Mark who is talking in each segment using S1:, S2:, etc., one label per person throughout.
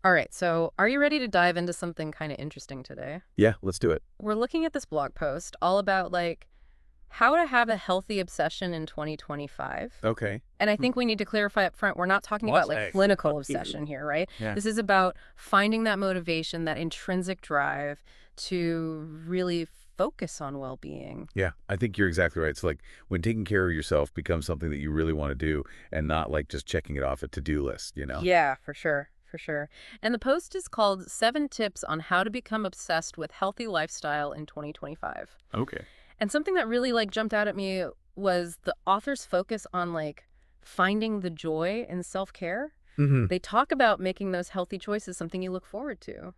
S1: All right, so are you ready to dive into something kind of interesting today?
S2: Yeah, let's do it.
S1: We're looking at this blog post all about how to have a healthy obsession in 2025.
S2: Okay.
S1: And I
S2: Hmm.
S1: think we need to clarify up front, we're not talking about
S2: What's
S1: like
S2: a
S1: clinical
S2: healthy?
S1: obsession here, right?
S2: Yeah.
S1: This is about finding that motivation, that intrinsic drive to really focus on well-being.
S2: Yeah, I think you're exactly right. It's like when taking care of yourself becomes something that you really want to do and not like just checking it off a to-do list, you know?
S1: Yeah, for sure, for sure. And the post is called 7 Tips on How to Become Obsessed with Healthy Lifestyle in 2025.
S2: Okay.
S1: And something that really jumped out at me was the author's focus on finding the joy in self-care.
S2: Hmm.
S1: They talk about making those healthy choices something you look forward to.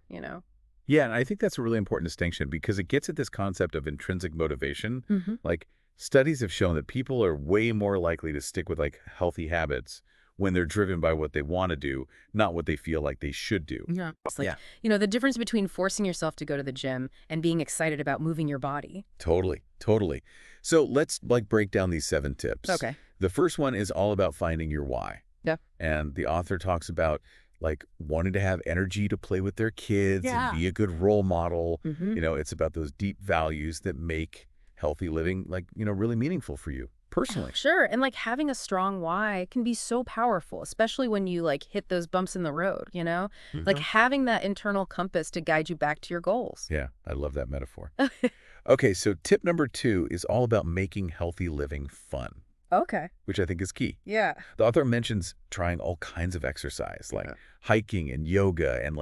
S2: Yeah, and I think that's a really important distinction because it gets at this concept of intrinsic motivation.
S1: Hmm.
S2: Like studies have shown that people are way more likely to stick with like healthy habits when they're driven by what they want to do, not what they feel like they should do.
S1: Yeah. It's
S2: Yeah.
S1: the difference between forcing yourself to go to the gym and being excited about moving your body.
S2: Totally, totally. So let's like break down these 7 tips.
S1: Okay.
S2: The first one is all about finding your why.
S1: Yeah.
S2: And the author talks about like wanting to have energy to play with their kids and
S1: Yeah.
S2: be a good role model.
S1: Hmm.
S2: It's about those deep values that make healthy living really meaningful for you personally.
S1: Sure. And having a strong why can be so powerful, especially when you hit those bumps in the road.
S2: Mhm.
S1: Having that internal compass to guide you back to your goals.
S2: Yeah, I love that metaphor. Okay, so tip number 2 is all about making healthy living fun,
S1: Okay.
S2: which I think is key.
S1: Yeah.
S2: The author mentions trying all kinds of exercise, like
S1: Yeah.
S2: hiking and yoga, and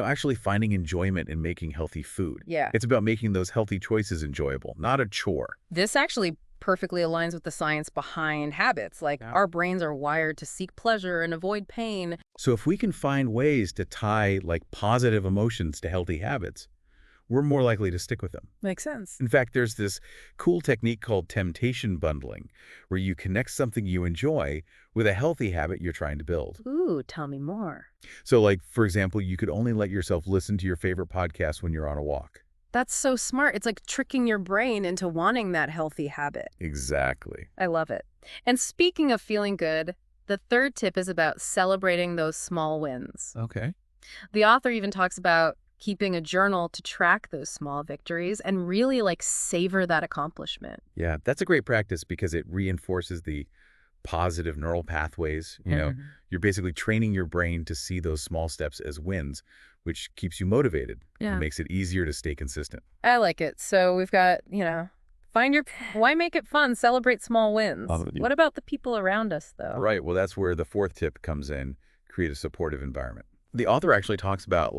S2: actually finding enjoyment in making healthy food.
S1: Yeah.
S2: It's about making those healthy choices enjoyable, not a chore.
S1: This actually perfectly aligns with the science behind habits.
S2: Yeah.
S1: Our brains are wired to seek pleasure and avoid pain.
S2: So if we can find ways to tie like positive emotions to healthy habits, we're more likely to stick with them.
S1: Makes sense.
S2: In fact, there's this cool technique called temptation bundling, where you connect something you enjoy with a healthy habit you're trying to build.
S1: Ooh, tell me more.
S2: So for example, you could only let yourself listen to your favorite podcast when you're on a walk.
S1: That's so smart. It's like tricking your brain into wanting that healthy habit.
S2: Exactly.
S1: I love it. And speaking of feeling good, the third tip is about celebrating those small wins.
S2: Okay.
S1: The author even talks about keeping a journal to track those small victories and really savor that accomplishment.
S2: Yeah, that's a great practice because it reinforces the positive neural pathways.
S1: Mhm.
S2: You're basically training your brain to see those small steps as wins, which keeps you motivated and
S1: Yeah.
S2: makes it easier to stay consistent.
S1: I like it. So we've got, find your, why make it fun? Celebrate small wins.
S2: Yeah.
S1: What about the people around us, though?
S2: Right. Well, that's where the fourth tip comes in, create a supportive environment. The author actually talks about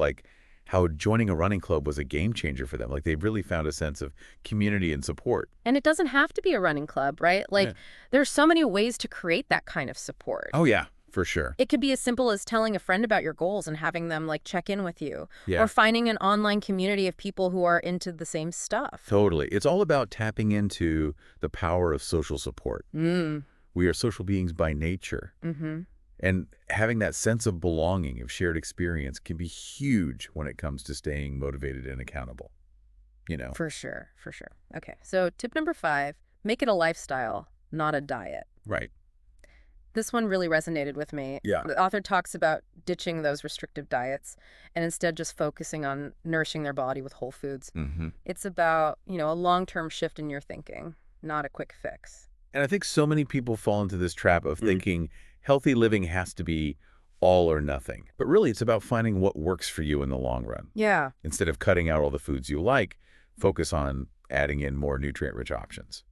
S2: how joining a running club was a game changer for them. Like they really found a sense of community and support.
S1: And it doesn't have to be a running club, right?
S2: Yeah.
S1: There's so many ways to create that kind of support.
S2: Oh, yeah, for sure.
S1: It could be as simple as telling a friend about your goals and having them check in with you,
S2: Yeah.
S1: or finding an online community of people who are into the same stuff.
S2: Totally. It's all about tapping into the power of social support.
S1: Mm.
S2: We are social beings by nature.
S1: Mm-hmm.
S2: And having that sense of belonging, of shared experience, can be huge when it comes to staying motivated and accountable.
S1: For sure, for sure. Okay, so tip number 5, make it a lifestyle, not a diet.
S2: Right.
S1: This one really resonated with me.
S2: Yeah.
S1: The author talks about ditching those restrictive diets and instead just focusing on nourishing their body with whole foods.
S2: Hmm.
S1: It's about, a long-term shift in your thinking, not a quick fix.
S2: And I think so many people fall into this trap of thinking healthy living has to be all or nothing. But really, it's about finding what works for you in the long run.
S1: Yeah.
S2: Instead of cutting out all the foods you like, focus on adding in more nutrient-rich options.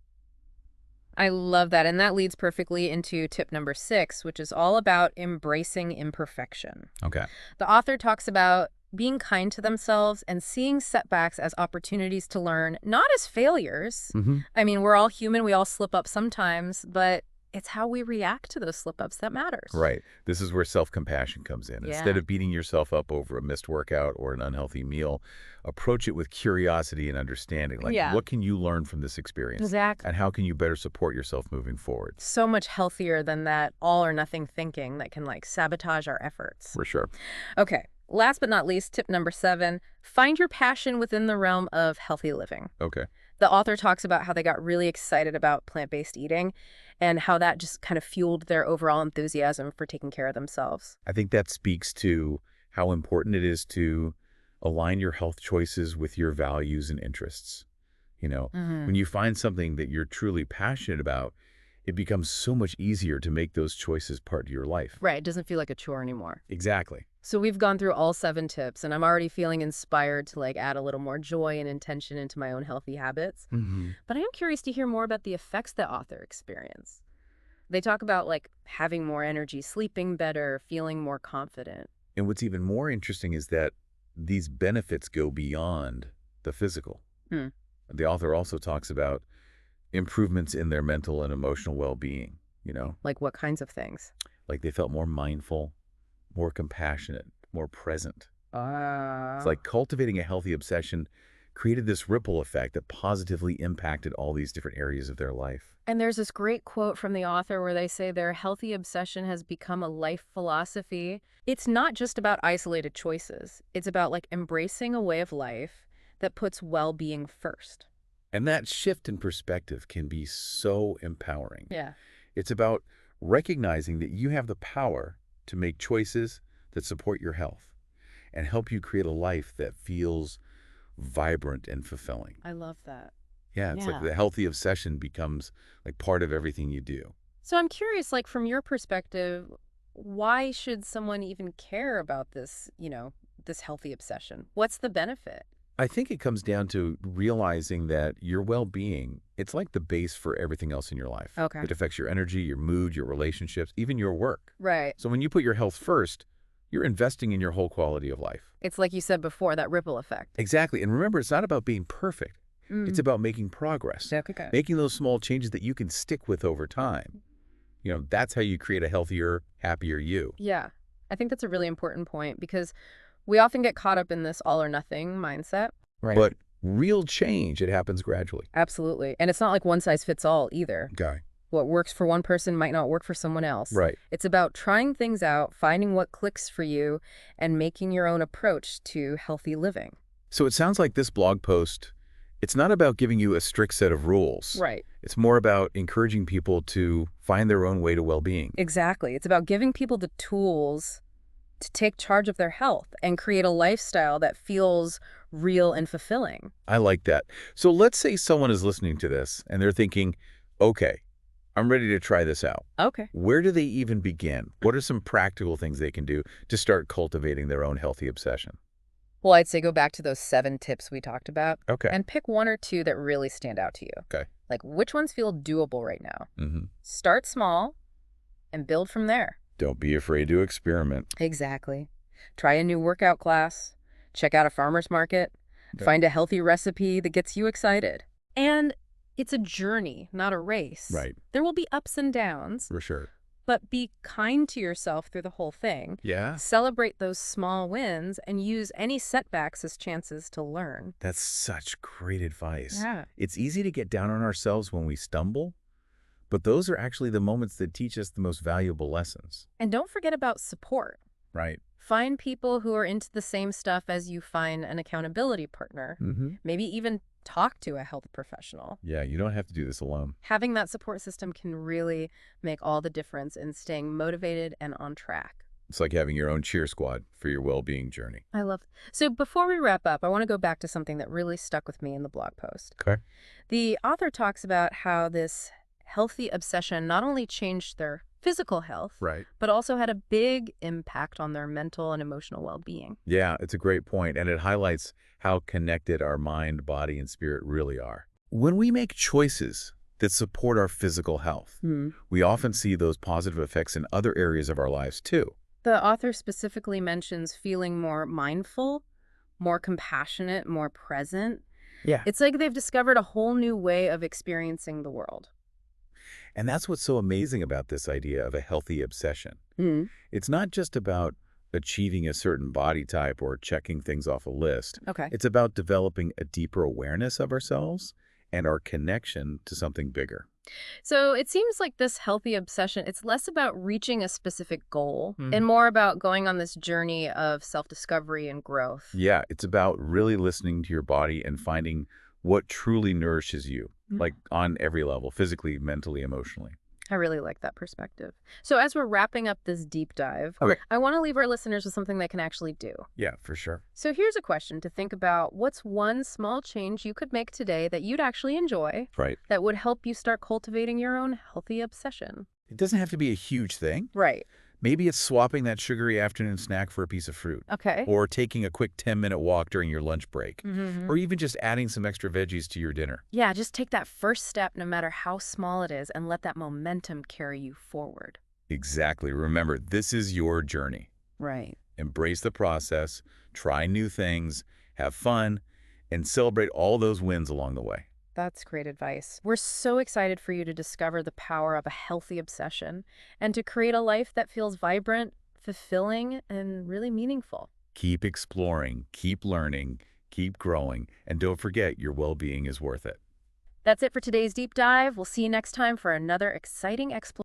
S1: I love that. And that leads perfectly into tip number 6, which is all about embracing imperfection.
S2: Okay.
S1: The author talks about being kind to themselves and seeing setbacks as opportunities to learn, not as failures.
S2: Mm-hmm.
S1: I mean, we're all human. We all slip up sometimes, but it's how we react to those slip-ups that matters.
S2: Right. This is where self-compassion comes in.
S1: Yeah.
S2: Instead of beating yourself up over a missed workout or an unhealthy meal, approach it with curiosity and understanding.
S1: Yeah.
S2: What can you learn from this experience?
S1: Exactly.
S2: And how can you better support yourself moving forward?
S1: So much healthier than that all or nothing thinking that can sabotage our efforts.
S2: For sure.
S1: Okay. Last but not least, tip number 7, find your passion within the realm of healthy living.
S2: Okay.
S1: The author talks about how they got really excited about plant-based eating and how that just kind of fueled their overall enthusiasm for taking care of themselves.
S2: I think that speaks to how important it is to align your health choices with your values and interests. You know,
S1: Hmm.
S2: when you find something that you're truly passionate about, it becomes so much easier to make those choices part of your life.
S1: Right. It doesn't feel like a chore anymore.
S2: Exactly.
S1: So we've gone through all 7 tips, and I'm already feeling inspired to like add a little more joy and intention into my own healthy habits.
S2: Hmm.
S1: But I am curious to hear more about the effects that author experience. They talk about like having more energy, sleeping better, feeling more confident.
S2: And what's even more interesting is that these benefits go beyond the physical.
S1: Hmm.
S2: The author also talks about improvements in their mental and emotional well-being,
S1: Like what kinds of things?
S2: like they felt more mindful, more compassionate, more present. It's
S1: Ah.
S2: like cultivating a healthy obsession created this ripple effect that positively impacted all these different areas of their life.
S1: And there's this great quote from the author where they say their healthy obsession has become a life philosophy. It's not just about isolated choices. It's about like embracing a way of life that puts well-being first.
S2: And that shift in perspective can be so empowering.
S1: Yeah.
S2: It's about recognizing that you have the power to make choices that support your health and help you create a life that feels vibrant and fulfilling.
S1: I love that.
S2: Yeah, it's like
S1: Yeah.
S2: the healthy obsession becomes like part of everything you do.
S1: So I'm curious, like from your perspective, why should someone even care about this, this healthy obsession? What's the benefit?
S2: I think it comes down to realizing that your well-being, it's like the base for everything else in your life.
S1: Okay.
S2: It affects your energy, your mood, your relationships, even your work.
S1: Right.
S2: So when you put your health first, you're investing in your whole quality of life.
S1: It's like you said before, that ripple effect.
S2: Exactly. And remember, it's not about being perfect. It's
S1: Mm.
S2: about making progress,
S1: Okay.
S2: making those small changes that you can stick with over time. That's how you create a healthier, happier you.
S1: Yeah. I think that's a really important point because we often get caught up in this all or nothing mindset. Right.
S2: But real change, it happens gradually.
S1: Absolutely. And it's not like one size fits all either.
S2: Okay.
S1: What works for one person might not work for someone else.
S2: Right.
S1: It's about trying things out, finding what clicks for you, and making your own approach to healthy living.
S2: So it sounds like this blog post, it's not about giving you a strict set of rules.
S1: Right.
S2: It's more about encouraging people to find their own way to well-being.
S1: Exactly. It's about giving people the tools to take charge of their health and create a lifestyle that feels real and fulfilling.
S2: I like that. So let's say someone is listening to this and they're thinking, okay, I'm ready to try this out.
S1: Okay.
S2: Where do they even begin? What are some practical things they can do to start cultivating their own healthy obsession?
S1: Well, I'd say go back to those 7 tips we talked about
S2: Okay.
S1: and pick one or two that really stand out to you.
S2: Okay.
S1: Like which ones feel doable right now?
S2: Mm-hmm.
S1: Start small and build from there.
S2: Don't be afraid to experiment.
S1: Exactly. Try a new workout class, check out a farmer's market,
S2: Okay.
S1: find a healthy recipe that gets you excited. And it's a journey, not a race.
S2: Right.
S1: There will be ups and downs,
S2: For sure.
S1: but be kind to yourself through the whole thing.
S2: Yeah.
S1: Celebrate those small wins and use any setbacks as chances to learn.
S2: That's such great advice.
S1: Yeah.
S2: It's easy to get down on ourselves when we stumble, but those are actually the moments that teach us the most valuable lessons.
S1: And don't forget about support.
S2: Right.
S1: Find people who are into the same stuff as you find an accountability partner.
S2: Mm-hmm.
S1: Maybe even talk to a health professional.
S2: Yeah, you don't have to do this alone.
S1: Having that support system can really make all the difference in staying motivated and on track.
S2: It's like having your own cheer squad for your well-being journey.
S1: I love. So before we wrap up, I want to go back to something that really stuck with me in the blog post.
S2: Okay.
S1: The author talks about how this healthy obsession not only changed their physical health,
S2: Right.
S1: but also had a big impact on their mental and emotional well-being.
S2: Yeah, it's a great point, and it highlights how connected our mind, body, and spirit really are. When we make choices that support our physical health, we often see those positive effects in other areas of our lives too.
S1: The author specifically mentions feeling more mindful, more compassionate, more present.
S2: Yeah.
S1: It's like they've discovered a whole new way of experiencing the world.
S2: And that's what's so amazing about this idea of a healthy obsession. It's not just about achieving a certain body type or checking things off a list.
S1: Okay.
S2: It's about developing a deeper awareness of ourselves and our connection to something bigger.
S1: So it seems like this healthy obsession, it's less about reaching a specific goal
S2: Mhm.
S1: and more about going on this journey of self-discovery and growth.
S2: Yeah, it's about really listening to your body and finding what truly nourishes you, like on every level, physically, mentally, emotionally.
S1: I really like that perspective. So as we're wrapping up this deep dive,
S2: Okay.
S1: I want to leave our listeners with something they can actually do.
S2: Yeah, for sure.
S1: So here's a question to think about. What's one small change you could make today that you'd actually enjoy
S2: Right.
S1: that would help you start cultivating your own healthy obsession?
S2: It doesn't have to be a huge thing.
S1: Right.
S2: Maybe it's swapping that sugary afternoon snack for a piece of fruit,
S1: Okay.
S2: or taking a quick 10-minute walk during your lunch break,
S1: Mm-hmm.
S2: or even just adding some extra veggies to your dinner.
S1: Yeah, just take that first step, no matter how small it is, and let that momentum carry you forward.
S2: Exactly. Remember, this is your journey.
S1: Right.
S2: Embrace the process, try new things, have fun, and celebrate all those wins along the way.
S1: That's great advice. We're so excited for you to discover the power of a healthy obsession and to create a life that feels vibrant, fulfilling, and really meaningful.
S2: Keep exploring, keep learning, keep growing, and don't forget your well-being is worth it.
S1: That's it for today's deep dive. We'll see you next time for another exciting exploration.